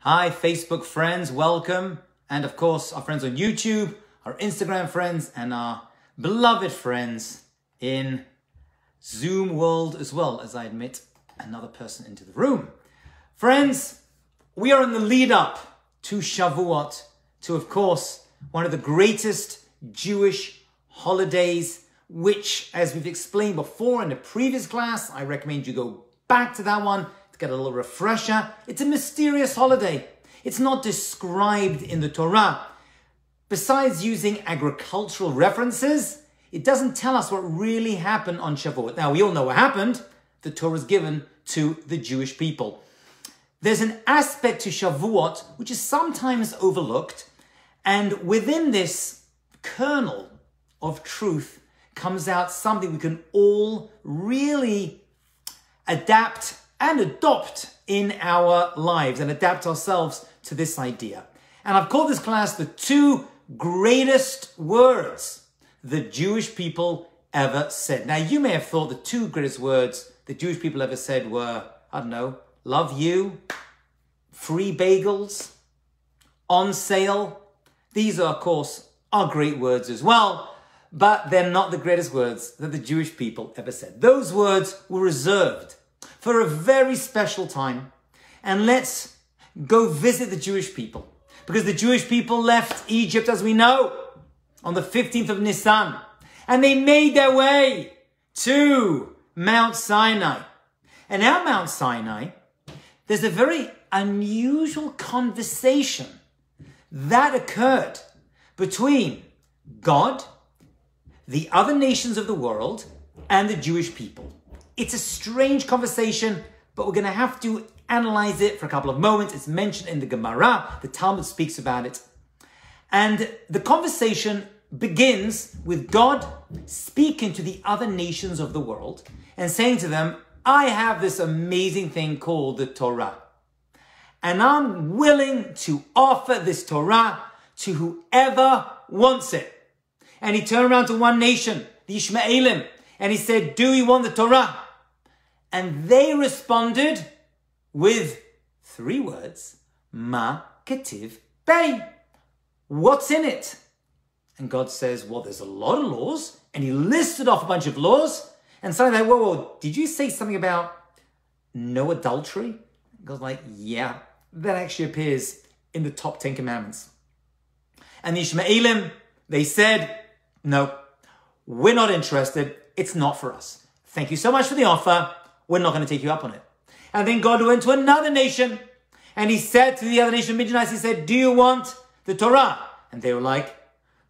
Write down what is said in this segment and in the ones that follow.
Hi, Facebook friends, welcome. And of course, our friends on YouTube, our Instagram friends, and our beloved friends in Zoom world as well, as I admit another person into the room. Friends, we are in the lead up to Shavuot, to, of course, one of the greatest Jewish holidays, which, as we've explained before in the previous class, I recommend you go back to that one to get a little refresher. It's a mysterious holiday. It's not described in the Torah. Besides using agricultural references, it doesn't tell us what really happened on Shavuot. Now, we all know what happened. The Torah is given to the Jewish people. There's an aspect to Shavuot which is sometimes overlooked, and within this kernel of truth comes out something we can all really adapt and adopt in our lives and adapt ourselves to this idea. And I've called this class the two greatest words the Jewish people ever said. Now, you may have thought the two greatest words the Jewish people ever said were, I don't know, love you, free bagels, on sale. These are, of course, are great words as well, but they're not the greatest words that the Jewish people ever said. Those words were reserved for a very special time. And let's go visit the Jewish people, because the Jewish people left Egypt, as we know, on the 15th of Nisan, and they made their way to Mount Sinai. And at Mount Sinai, there's a very unusual conversation that occurred between God, the other nations of the world, and the Jewish people. It's a strange conversation, but we're going to have to analyze it for a couple of moments. It's mentioned in the Gemara. The Talmud speaks about it. And the conversation begins with God speaking to the other nations of the world and saying to them, I have this amazing thing called the Torah, and I'm willing to offer this Torah to whoever wants it. And he turned around to one nation, the Ishmaelim, and he said, do you want the Torah? And they responded with three words, Ma Ketiv Bei. What's in it? And God says, well, there's a lot of laws. And he listed off a bunch of laws. And suddenly they're like, whoa, did you say something about no adultery? God's like, yeah, that actually appears in the top 10 commandments. And the Ishmaelim, they said, no, we're not interested. It's not for us. Thank you so much for the offer. We're not going to take you up on it. And then God went to another nation, and he said to the other nation, Midianites, he said, do you want the Torah? And they were like,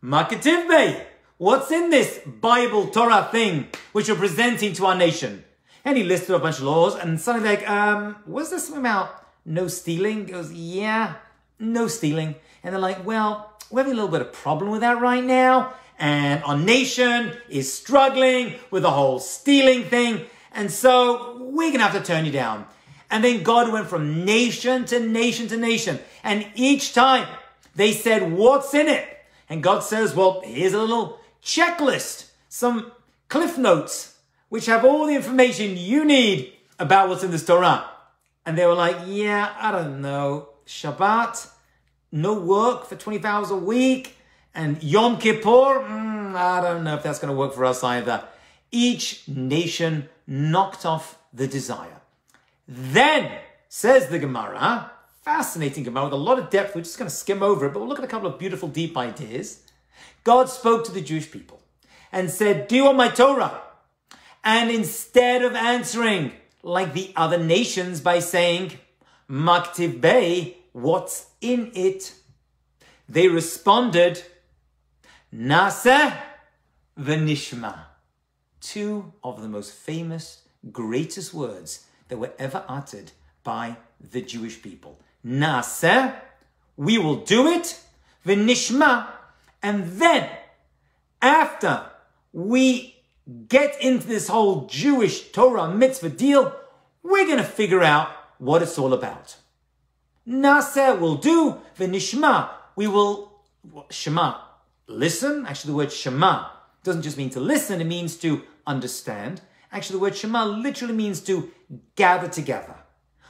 Ma Ketiv Bei. What's in this Bible Torah thing which you're presenting to our nation? And he listed a bunch of laws, and suddenly like, was there something about no stealing? He goes, yeah, no stealing. And they're like, well, we're having a little bit of problem with that right now, and our nation is struggling with the whole stealing thing, and so we're going to have to turn you down. And then God went from nation to nation to nation, and each time they said, what's in it? And God says, well, here's a little checklist, some cliff notes, which have all the information you need about what's in this Torah. And they were like, yeah, I don't know, Shabbat, no work for 24 hours a week, and Yom Kippur, I don't know if that's going to work for us either. Each nation knocked off the desire. Then, says the Gemara, fascinating Gemara with a lot of depth, we're just going to skim over it, but we'll look at a couple of beautiful, deep ideas. God spoke to the Jewish people and said, do you want my Torah? And instead of answering like the other nations by saying, Ma Ketiv Bei, what's in it? They responded, Naseh v'nishma. Two of the most famous, greatest words that were ever uttered by the Jewish people. Naseh, we will do it, v'nishma. And then, after we get into this whole Jewish Torah mitzvah deal, we're going to figure out what it's all about. Naseh will do, v'nishma, we will, shema, listen. Actually, the word shema doesn't just mean to listen, it means to understand. Actually, the word shema literally means to gather together.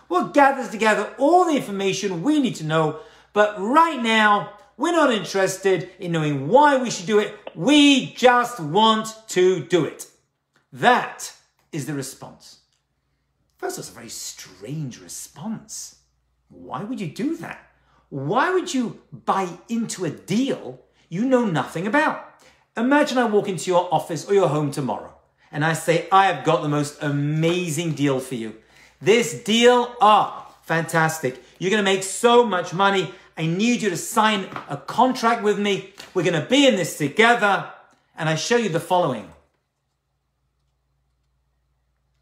what gathers together all the information we need to know. But right now, we're not interested in knowing why we should do it. We just want to do it. That is the response. First, it's a very strange response. Why would you do that? Why would you buy into a deal you know nothing about? Imagine I walk into your office or your home tomorrow and I say, I have got the most amazing deal for you. This deal, fantastic. You're going to make so much money. I need you to sign a contract with me. We're going to be in this together. And I show you the following.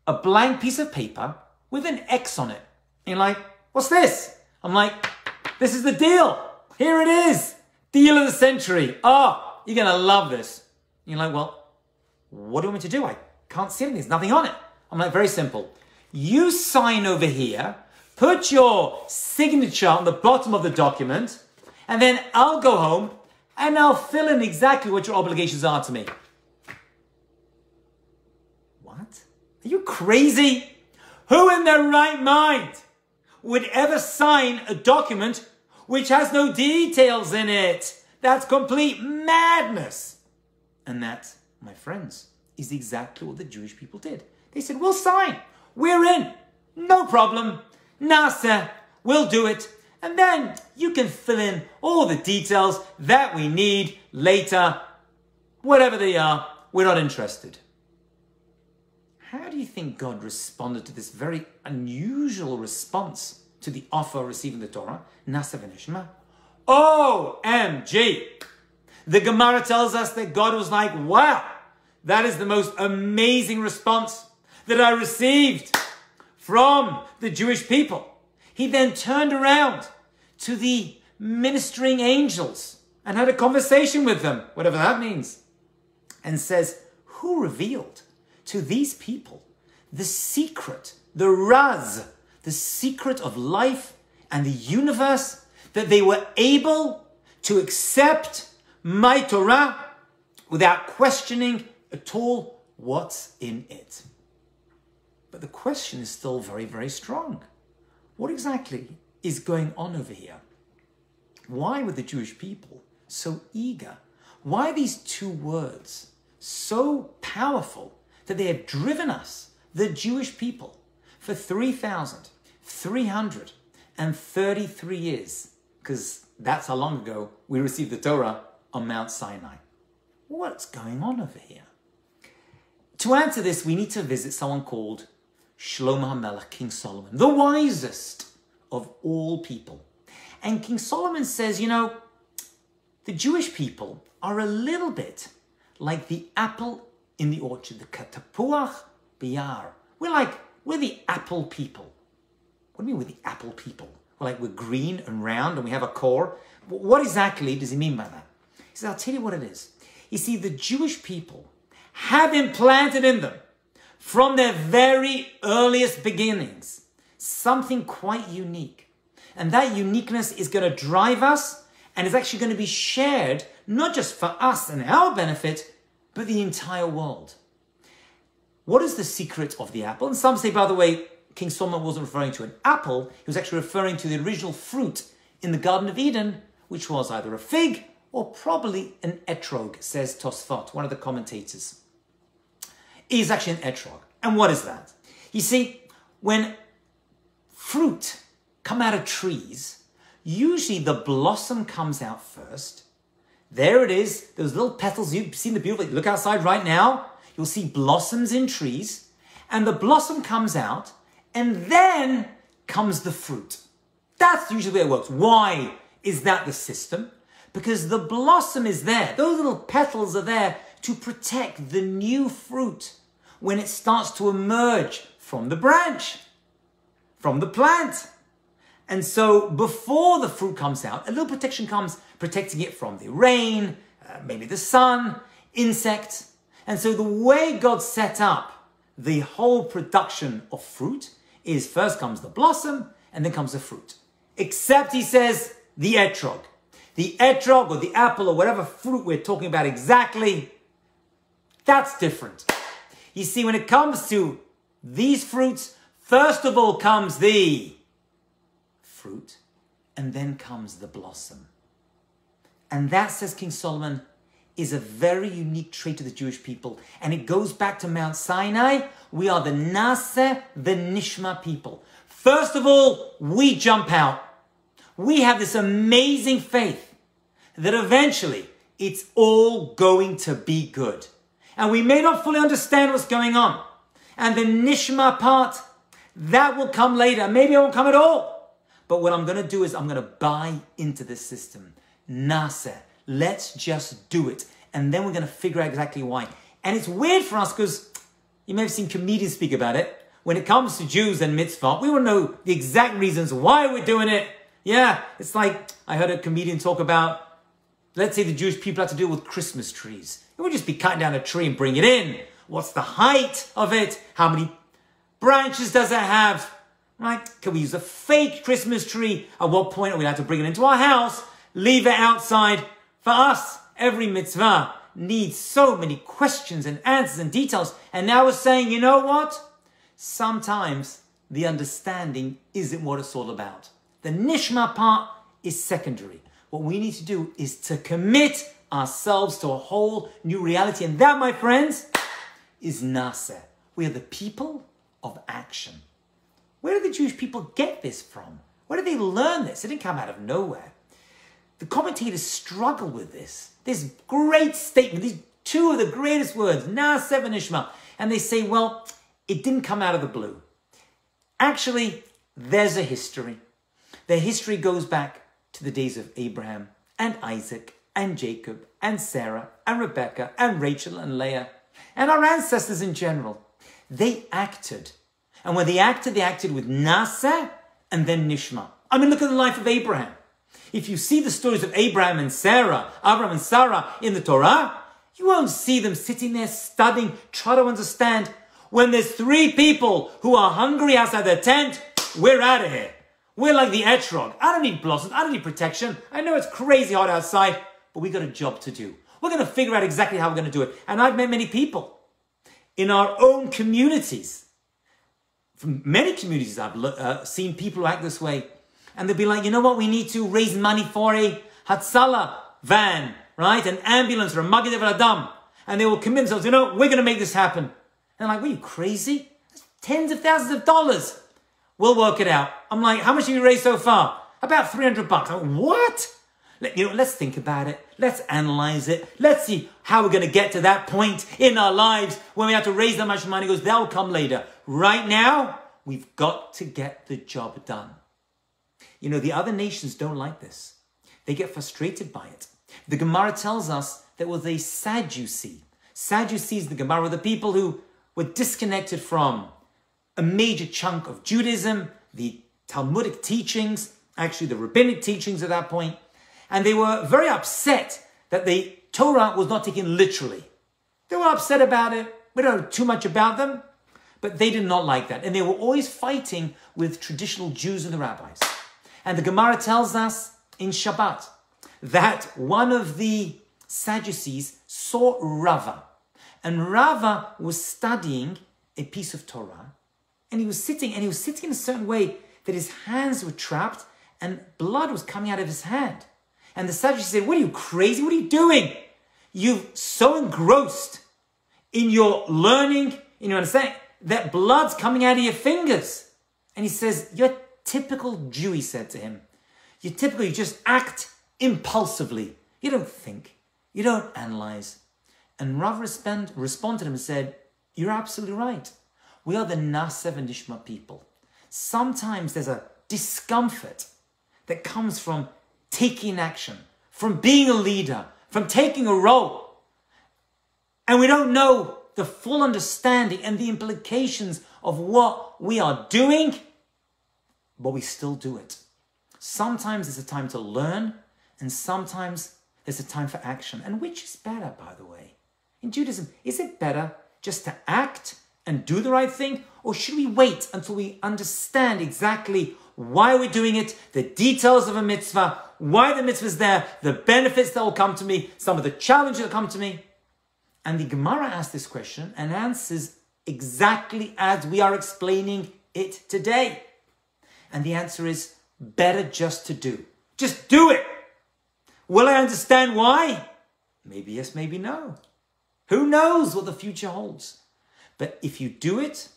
A blank piece of paper with an X on it. And you're like, what's this? I'm like, this is the deal. Here it is. Deal of the century. You're going to love this. And you're like, well, what do you want me to do? I can't see anything. There's nothing on it. I'm like, very simple. You sign over here, put your signature on the bottom of the document, and then I'll go home and I'll fill in exactly what your obligations are to me. What? Are you crazy? Who in their right mind would ever sign a document which has no details in it? That's complete madness. And that, my friends, is exactly what the Jewish people did. They said, we'll sign. We're in. No problem. Nasa, we'll do it. And then you can fill in all the details that we need later. Whatever they are, we're not interested. How do you think God responded to this very unusual response to the offer of receiving the Torah? Nasa v'nishma. OMG! The Gemara tells us that God was like, wow, that is the most amazing response that I received from the Jewish people. He then turned around to the ministering angels and had a conversation with them, whatever that means, and says, who revealed to these people the secret, the raz, the secret of life and the universe, that they were able to accept my Torah without questioning at all what's in it? But the question is still very, very strong. What exactly is going on over here? Why were the Jewish people so eager? Why are these two words so powerful that they have driven us, the Jewish people, for 3,333 years? Because that's how long ago we received the Torah on Mount Sinai. What's going on over here? To answer this, we need to visit someone called Shlomo HaMelech, King Solomon, the wisest of all people. And King Solomon says, you know, the Jewish people are a little bit like the apple in the orchard, the katapuach biyar. We're the apple people. What do you mean we're the apple people? We're green and round and we have a core. What exactly does he mean by that? He says, I'll tell you what it is. You see, the Jewish people have implanted in them, from their very earliest beginnings, something quite unique. And that uniqueness is going to drive us and is actually going to be shared, not just for us and our benefit, but the entire world. What is the secret of the apple? And some say, by the way, King Solomon wasn't referring to an apple. He was actually referring to the original fruit in the Garden of Eden, which was either a fig or probably an etrog, says Tosfot, one of the commentators. It is actually an etrog. And what is that? You see, when fruit come out of trees, usually the blossom comes out first. There it is, those little petals. You've seen the beautiful, look outside right now, you'll see blossoms in trees, and the blossom comes out, and then comes the fruit. That's usually the way it works. Why is that the system? Because the blossom is there. Those little petals are there to protect the new fruit when it starts to emerge from the branch, from the plant. And so before the fruit comes out, a little protection comes, protecting it from the rain, maybe the sun, insects. And so the way God set up the whole production of fruit is first comes the blossom and then comes the fruit. Except, he says, the etrog. The etrog or the apple or whatever fruit we're talking about exactly, that's different. You see, when it comes to these fruits, First of all comes the fruit, and then comes the blossom. And that, says King Solomon, is a very unique trait of the Jewish people. And it goes back to Mount Sinai. We are the Naseh v'Nishma people. First of all, we jump out. We have this amazing faith that eventually it's all going to be good. And we may not fully understand what's going on. And the Nishma part, that will come later. Maybe it won't come at all. But what I'm going to do is I'm going to buy into this system. Naseh. Let's just do it. And then we're going to figure out exactly why. And it's weird for us because you may have seen comedians speak about it. When it comes to Jews and mitzvah, we want to know the exact reasons why we're doing it. Yeah, it's like I heard a comedian talk about, let's say the Jewish people have to deal with Christmas trees. It would just be cutting down a tree and bring it in. What's the height of it? How many branches does it have? Right? Can we use a fake Christmas tree? At what point are we allowed to bring it into our house? Leave it outside? For us, every mitzvah needs so many questions and answers and details. And now we're saying, you know what? Sometimes the understanding isn't what it's all about. The Nishma part is secondary. What we need to do is to commit ourselves to a whole new reality. And that, my friends, is Naseh. We are the people of action. Where did the Jewish people get this from? Where did they learn this? It didn't come out of nowhere. The commentators struggle with this. This great statement, these two of the greatest words, Naseh v'Nishma. And they say, well, it didn't come out of the blue. Actually, there's a history. The history goes back to the days of Abraham and Isaac and Jacob and Sarah and Rebecca and Rachel and Leah and our ancestors in general. They acted. And when they acted with Naseh and then Nishma. I mean, look at the life of Abraham. If you see the stories of Abraham and Sarah in the Torah, you won't see them sitting there studying, try to understand. When there's 3 people who are hungry outside their tent, we're out of here. We're like the etrog. I don't need blossoms. I don't need protection. I know it's crazy hot outside, but we got a job to do. We're going to figure out exactly how we're going to do it. And I've met many people in our own communities. From many communities, I've seen people who act this way. And they'll be like, you know what? We need to raise money for a Hatzalah van, right? An ambulance or a Magid Adam. And they will commit themselves, you know, we're going to make this happen. And I'm like, what, are you crazy? That's tens of thousands of dollars. We'll work it out. I'm like, how much have you raised so far? About $300. I'm like, what? Let's think about it. Let's analyze it. Let's see how we're going to get to that point in our lives when we have to raise that much money. He goes, that will come later. Right now, we've got to get the job done. You know, the other nations don't like this. They get frustrated by it. The Gemara tells us there was a Sadducee. Sadducees, the Gemara, were the people who were disconnected from a major chunk of Judaism, the Talmudic teachings, actually the rabbinic teachings at that point. And they were very upset that the Torah was not taken literally. They were upset about it. We don't know too much about them, but they did not like that. And they were always fighting with traditional Jews and the rabbis. And the Gemara tells us in Shabbat that one of the Sadducees saw Rava. And Rava was studying a piece of Torah. And he was sitting in a certain way that his hands were trapped and blood was coming out of his hand. And the Sadducee said, what are you, crazy? What are you doing? You've so engrossed in your learning, in your understanding, that blood's coming out of your fingers. And he says, you're typical Jew, he said to him. You just act impulsively. You don't think. You don't analyze. And Rav responded to him and said, you're absolutely right. We are the Naseh v'Nishma people. Sometimes there's a discomfort that comes from taking action, from being a leader, from taking a role. And we don't know the full understanding and the implications of what we are doing, but we still do it. Sometimes there's a time to learn, and sometimes there's a time for action. And which is better, by the way? In Judaism, is it better just to act and do the right thing? Or should we wait until we understand exactly why we're doing it, the details of a mitzvah, why the mitzvah is there, the benefits that will come to me, some of the challenges that come to me? And the Gemara asks this question and answers exactly as we are explaining it today? And the answer is better just to do. Just do it. Will I understand why? Maybe yes, maybe no. Who knows what the future holds? But if you do it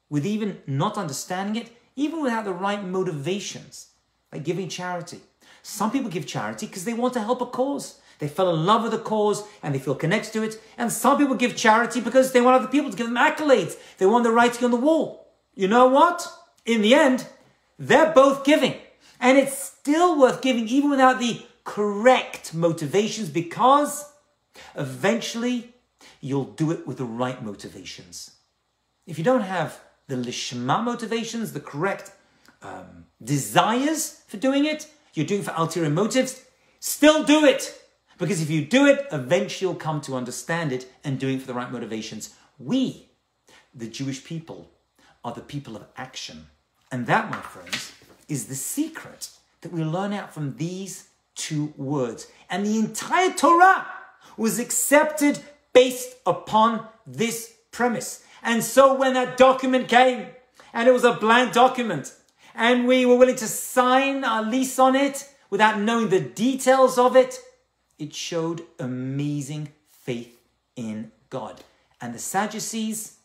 with even not understanding it, even without the right motivations, like giving charity. Some people give charity because they want to help a cause. They fell in love with the cause and they feel connected to it. And some people give charity because they want other people to give them accolades. They want the writing on the wall. You know what? In the end, they're both giving. And it's still worth giving even without the correct motivations, because eventually you'll do it with the right motivations. If you don't have the lishma motivations, the correct desires for doing it, you're doing it for ulterior motives, still do it. Because if you do it, eventually you'll come to understand it and doing it for the right motivations. We, the Jewish people, are the people of action. And that, my friends, is the secret that we learn out from these two words. And the entire Torah was accepted based upon this premise. And so when that document came, and it was a blank document, and we were willing to sign our lease on it without knowing the details of it, it showed amazing faith in God. And the Sadducees,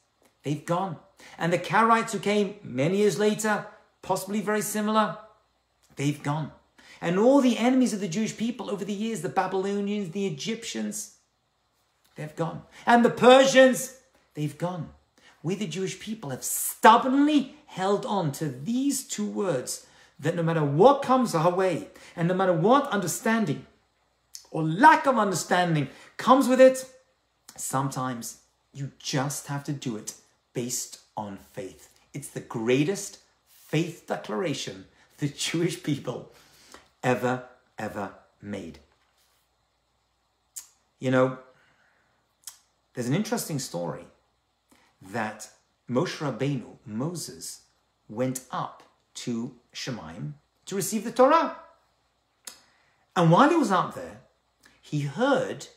they've gone. And the Karaites, who came many years later, possibly very similar, they've gone. And all the enemies of the Jewish people over the years, the Babylonians, the Egyptians, they've gone. And the Persians, they've gone. We, the Jewish people, have stubbornly held on to these two words, that no matter what comes our way, and no matter what understanding or lack of understanding comes with it, sometimes you just have to do it based on faith. It's the greatest faith declaration the Jewish people ever made. You know, there's an interesting story that Moshe Rabbeinu, Moses, went up to Shemaim to receive the Torah. And while he was up there, he heard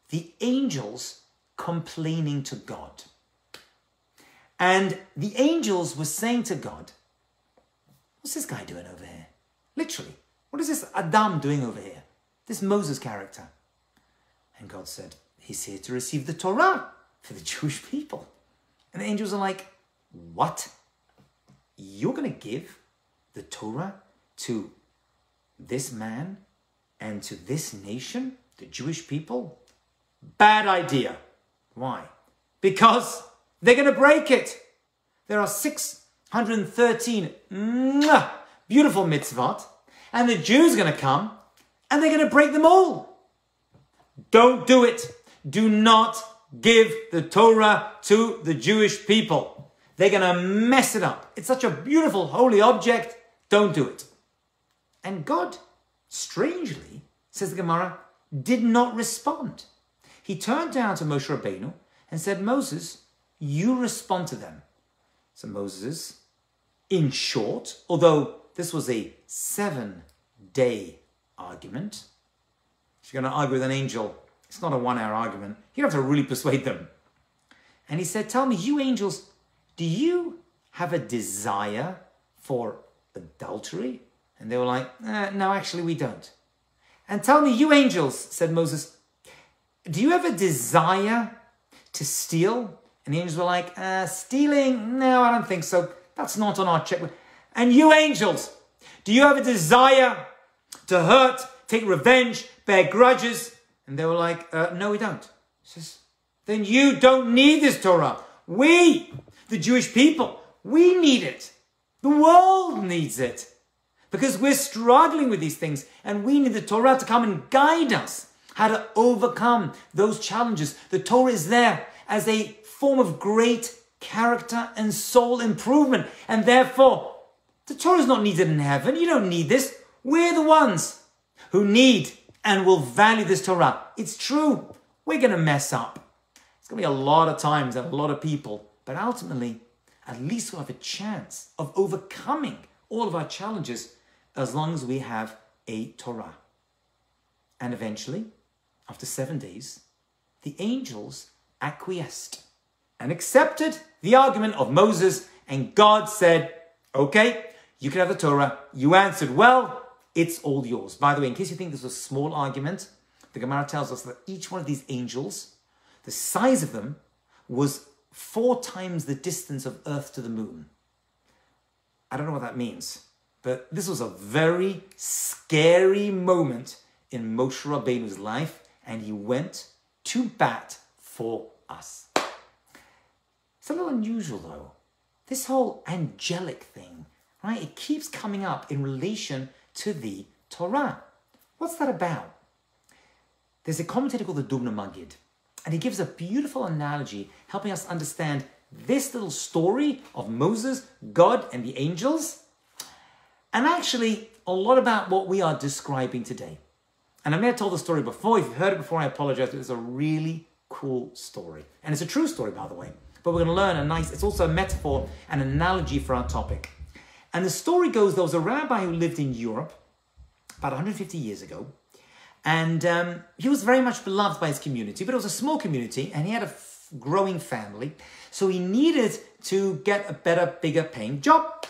the angels complaining to God. And the angels were saying to God, what's this guy doing over here? Literally, what is this Adam doing over here? This Moses character. And God said, he's here to receive the Torah for the Jewish people. And the angels are like, what? You're going to give the Torah to this man and to this nation, the Jewish people? Bad idea. Why? Because they're going to break it. There are 613 beautiful mitzvot, and the Jews are going to come and they're going to break them all. Don't do it. Do not give the Torah to the Jewish people. They're going to mess it up. It's such a beautiful, holy object. Don't do it. And God, strangely, says the Gemara, did not respond. He turned down to Moshe Rabbeinu and said, Moses, you respond to them. So Moses, in short, although this was a 7-day argument, if you're going to argue with an angel, it's not a 1-hour argument. You have to really persuade them. And he said, tell me, you angels, do you have a desire for adultery? And they were like, no, actually we don't. And tell me, you angels, said Moses, do you have a desire to steal? And the angels were like, stealing? No, I don't think so. That's not on our checklist. And you angels, do you have a desire to hurt, take revenge, bear grudges? And they were like, no, we don't. He says, then you don't need this Torah. We, the Jewish people, we need it. The world needs it. Because we're struggling with these things and we need the Torah to come and guide us how to overcome those challenges. The Torah is there as a form of great character and soul improvement. And therefore, the Torah is not needed in heaven. You don't need this. We're the ones who need and will value this Torah. It's true. We're going to mess up. It's going to be a lot of times and a lot of people. But ultimately, at least we'll have a chance of overcoming all of our challenges as long as we have a Torah. And eventually, after 7 days, the angels acquiesced and accepted the argument of Moses, and God said, Okay, you can have the Torah. You answered well. It's all yours. By the way, in case you think this was a small argument, the Gemara tells us that each one of these angels, the size of them was 4 times the distance of Earth to the moon. I don't know what that means, but this was a very scary moment in Moshe Rabbeinu's life, and he went to bat for us. It's a little unusual though. This whole angelic thing, right? It keeps coming up in relation to the Torah. What's that about? There's a commentator called the Dubno Maggid, and he gives a beautiful analogy helping us understand this little story of Moses, God, and the angels, and actually a lot about what we are describing today. And I may have told the story before. If you've heard it before, I apologize, but it's a really cool story. And it's a true story, by the way. But we're going to learn it's also a metaphor, an analogy for our topic. And the story goes, there was a rabbi who lived in Europe about 150 years ago. And he was very much beloved by his community, but it was a small community, and he had a growing family. So he needed to get a better, bigger paying job.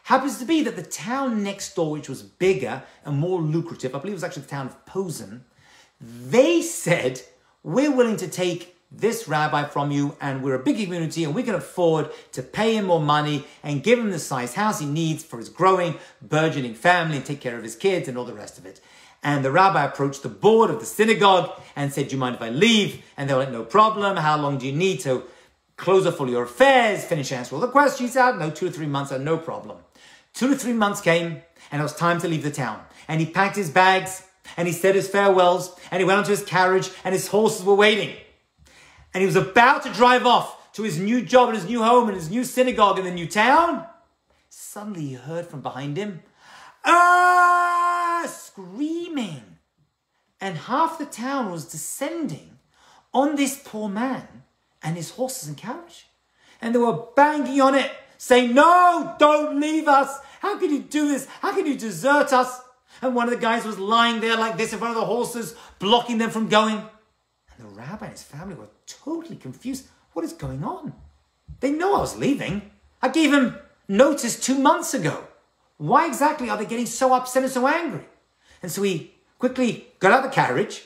Happens to be that the town next door, which was bigger and more lucrative, I believe it was actually the town of Posen, they said, we're willing to take this rabbi from you, and we're a big community, and we can afford to pay him more money and give him the size house he needs for his growing, burgeoning family and take care of his kids and all the rest of it. And the rabbi approached the board of the synagogue and said, do you mind if I leave? And they were like, no problem. How long do you need to close off all your affairs, finish answering all the questions out? No, 2 to 3 months, no problem. 2 to 3 months came, and it was time to leave the town. And he packed his bags, and he said his farewells, and he went onto his carriage, and his horses were waiting. And he was about to drive off to his new job and his new home and his new synagogue in the new town. Suddenly he heard from behind him, screaming. And half the town was descending on this poor man and his horses and carriage. And they were banging on it, saying, no, don't leave us. How can you do this? How can you desert us? And one of the guys was lying there like this in front of the horses, blocking them from going. And the rabbi and his family were totally confused. What is going on? They know I was leaving. I gave him notice 2 months ago. Why exactly are they getting so upset and so angry? And so he quickly got out of the carriage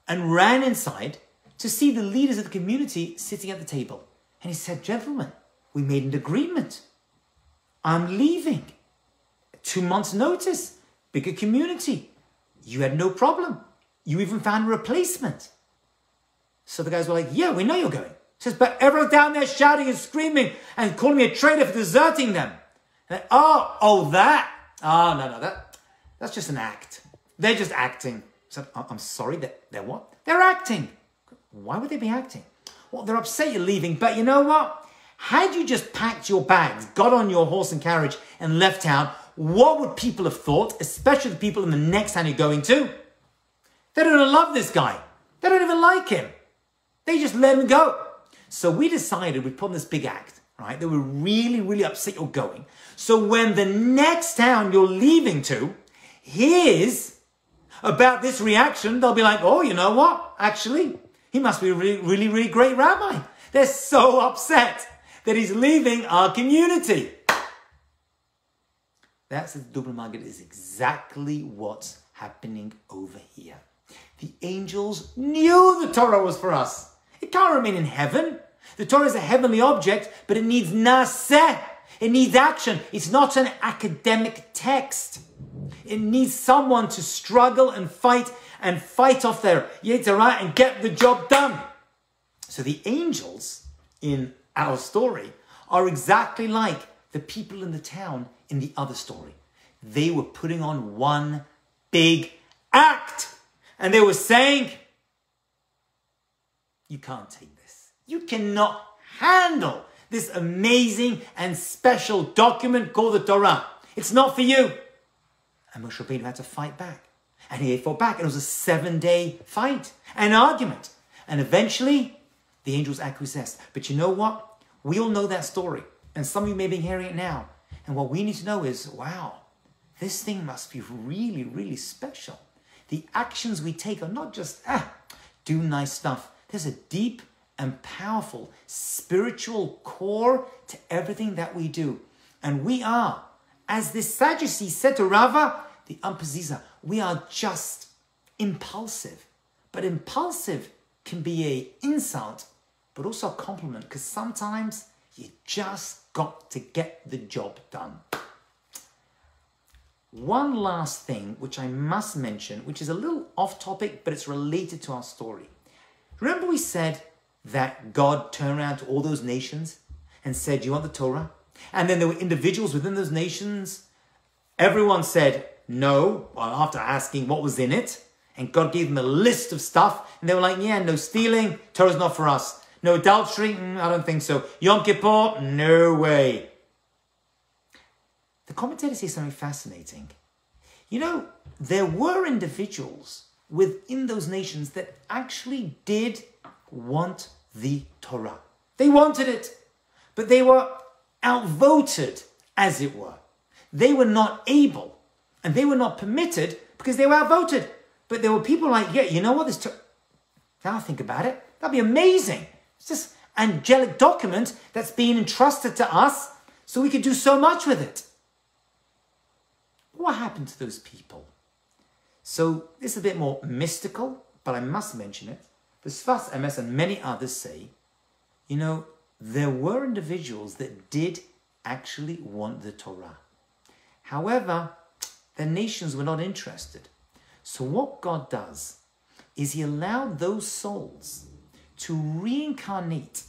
and ran inside to see the leaders of the community sitting at the table. And he said, gentlemen, we made an agreement. I'm leaving. 2 months notice, bigger community. You had no problem. You even found a replacement. So the guys were like, yeah, we know you're going. He says, but everyone's down there shouting and screaming and calling me a traitor for deserting them. And that? No, that's just an act. They're just acting. So I'm sorry, they're what? They're acting. Why would they be acting? Well, they're upset you're leaving, but you know what? Had you just packed your bags, got on your horse and carriage and left town, what would people have thought, especially the people in the next town you're going to? They don't love this guy. They don't even like him. They just let him go. So we decided we'd put on this big act, right? They were really, really upset you're going. So when the next town you're leaving to hears about this reaction, they'll be like, oh, you know what? Actually, he must be a really, really, really great rabbi. They're so upset that he's leaving our community. That's the Dubno Maggid is exactly what's happening over here. The angels knew the Torah was for us. It can't remain in heaven. The Torah is a heavenly object, but it needs naseh. It needs action. It's not an academic text. It needs someone to struggle and fight off their Yetzer Hara and get the job done. So the angels in our story are exactly like the people in the town in the other story. They were putting on one big act. And they were saying, you can't take this. You cannot handle this amazing and special document called the Torah. It's not for you. And Moshe Rabbeinu had to fight back. And he fought back. And it was a 7-day fight, an argument. And eventually, the angels acquiesced. But you know what? We all know that story. And some of you may be hearing it now. And what we need to know is, wow, this thing must be really, really special. The actions we take are not just, do nice stuff. There's a deep and powerful spiritual core to everything that we do. And we are, as this Sadducee said to Rava, the Ampaziza, we are just impulsive. But impulsive can be an insult, but also a compliment, because sometimes you just got to get the job done. One last thing which I must mention, which is a little off topic, but it's related to our story. Remember we said that God turned around to all those nations and said, "You want the Torah?" And then there were individuals within those nations. Everyone said no, after asking what was in it. And God gave them a list of stuff. And they were like, yeah, no stealing, Torah's not for us. No adultery, I don't think so. Yom Kippur, no way. The commentators say something fascinating. You know, there were individuals within those nations that actually did want the Torah. They wanted it, but they were outvoted, as it were. They were not able, and they were not permitted because they were outvoted. But there were people like, yeah, you know what? Now I think about it, that'd be amazing. It's just an angelic document that's being entrusted to us so we could do so much with it. What happened to those people? So this is a bit more mystical, but I must mention it. The Sfas Emes and many others say, you know, there were individuals that did actually want the Torah. However, their nations were not interested. So what God does is he allowed those souls to reincarnate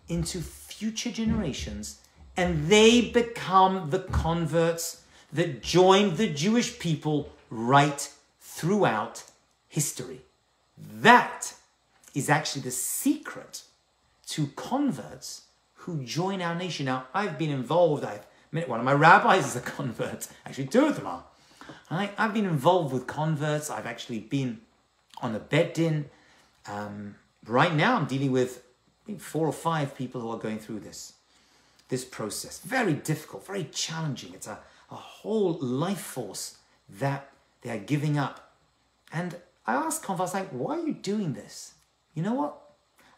into future generations, and they become the converts that joined the Jewish people right throughout history. That is actually the secret to converts who join our nation. Now, I've been involved. I've met one of my rabbis is a convert. Actually, two of them are. I've been involved with converts. I've actually been on a Bet Din. Right now, I'm dealing with 4 or 5 people who are going through this process. Very difficult, very challenging. It's a whole life force that they are giving up. And I asked converts, like, why are you doing this? You know what?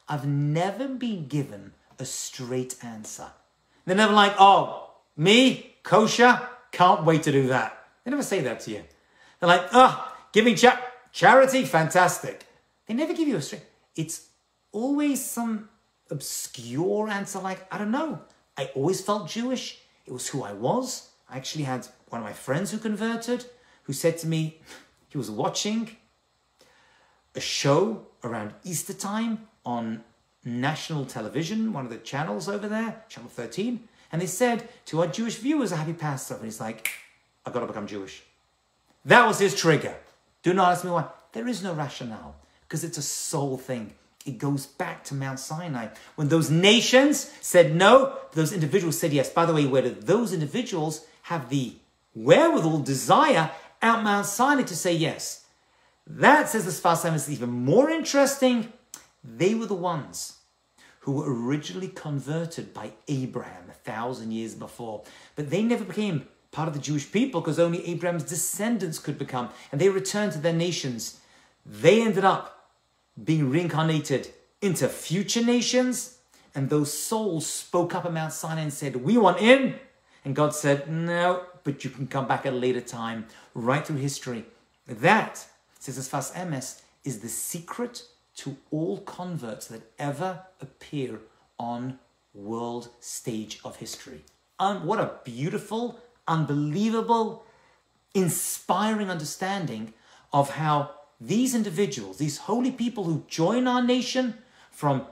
I've never been given a straight answer. They're never like, oh, me, kosher, can't wait to do that. They never say that to you. They're like, giving charity, fantastic. They never give you a straight. It's always some obscure answer like, I don't know. I always felt Jewish. It was who I was. I actually had one of my friends who converted, who said to me, he was watching a show around Easter time on national television, one of the channels over there, Channel 13. And they said to our Jewish viewers, a happy Passover. And he's like, I've got to become Jewish. That was his trigger. Do not ask me why. There is no rationale, because it's a soul thing. It goes back to Mount Sinai. When those nations said no, those individuals said yes. By the way, where did those individuals have the wherewithal, desire, out Mount Sinai to say yes? That, says the Sfas Emes, is even more interesting. They were the ones who were originally converted by Abraham 1,000 years before. But they never became part of the Jewish people because only Abraham's descendants could become. And they returned to their nations. They ended up being reincarnated into future nations. And those souls spoke up at Mount Sinai and said, we want in. And God said, no, but you can come back at a later time, right through history. That, says the Sfas Emes, is the secret to all converts that ever appear on world stage of history. What a beautiful, unbelievable, inspiring understanding of how these individuals, these holy people who join our nation, from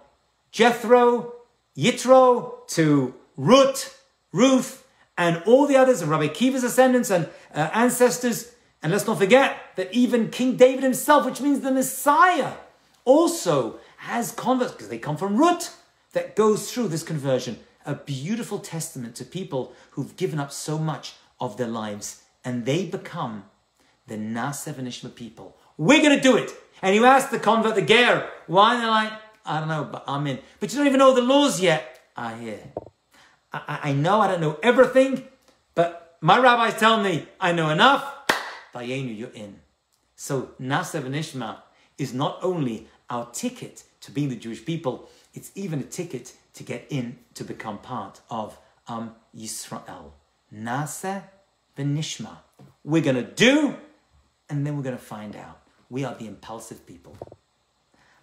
Jethro, Yitro to Ruth, and all the others, and Rabbi Akiva's descendants and ancestors. And let's not forget that even King David himself, which means the Messiah, also has converts, because they come from Ruth, that goes through this conversion. A beautiful testament to people who've given up so much of their lives, and they become the Naaseh V'Nishma people. We're going to do it. And you ask the convert, the ger, why? And they're like, I don't know, but I'm in. But you don't even know the laws yet. I hear. I know I don't know everything, but my rabbis tell me I know enough. Dayenu, you're in. So Naaseh V'Nishma is not only our ticket to being the Jewish people, it's even a ticket to get in, to become part of Yisrael. Nasa v'nishma. We're going to do, and then we're going to find out. We are the impulsive people.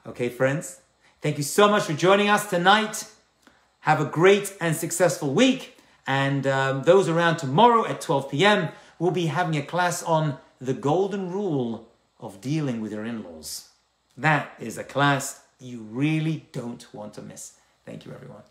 Okay, friends? Thank you so much for joining us tonight. Have a great and successful week. And those around tomorrow at 12 p.m., we'll be having a class on the golden rule of dealing with your in-laws. That is a class you really don't want to miss. Thank you, everyone.